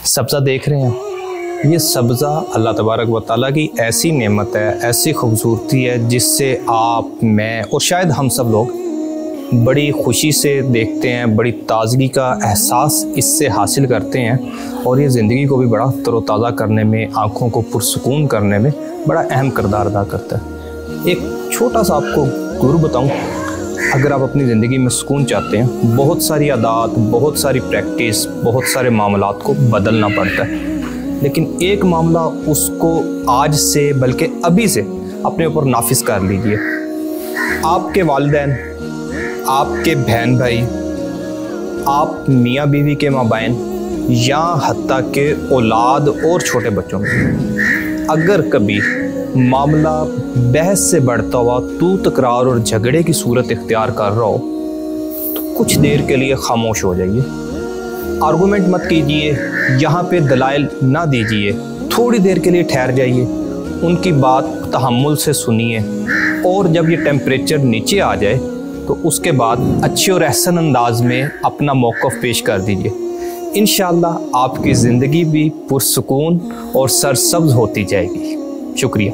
सब्ज़ा देख रहे हैं, ये सब्ज़ा अल्लाह तबारक व तआला की ऐसी नेमत है, ऐसी खूबसूरती है जिससे आप, मैं और शायद हम सब लोग बड़ी खुशी से देखते हैं, बड़ी ताज़गी का एहसास इससे हासिल करते हैं और ये ज़िंदगी को भी बड़ा तरोताज़ा करने में, आँखों को पुरसुकून करने में बड़ा अहम किरदार अदा करता है। एक छोटा सा आपको गुरु बताऊँ, अगर आप अपनी ज़िंदगी में सुकून चाहते हैं, बहुत सारी आदत, बहुत सारी प्रैक्टिस, बहुत सारे मामलात को बदलना पड़ता है, लेकिन एक मामला उसको आज से बल्कि अभी से अपने ऊपर नाफिज कर लीजिए। आपके वालिदैन, आपके बहन भाई, आप मियाँ बीवी के माबैन या हत्ता के औलाद और छोटे बच्चों में अगर कभी मामला बहस से बढ़ता हुआ तू तकरार और झगड़े की सूरत इख्तियार कर रहा हो तो कुछ देर के लिए खामोश हो जाइए। आर्गूमेंट मत कीजिए, यहाँ पे दलाइल ना दीजिए, थोड़ी देर के लिए ठहर जाइए, उनकी बात तहम्मुल से सुनिए और जब ये टेम्परेचर नीचे आ जाए तो उसके बाद अच्छे और एहसन अंदाज में अपना मौक़िफ़ पेश कर दीजिए। इंशाअल्लाह आपकी ज़िंदगी भी पुरसुकून और सरसब्ज़ होती जाएगी। शुक्रिया।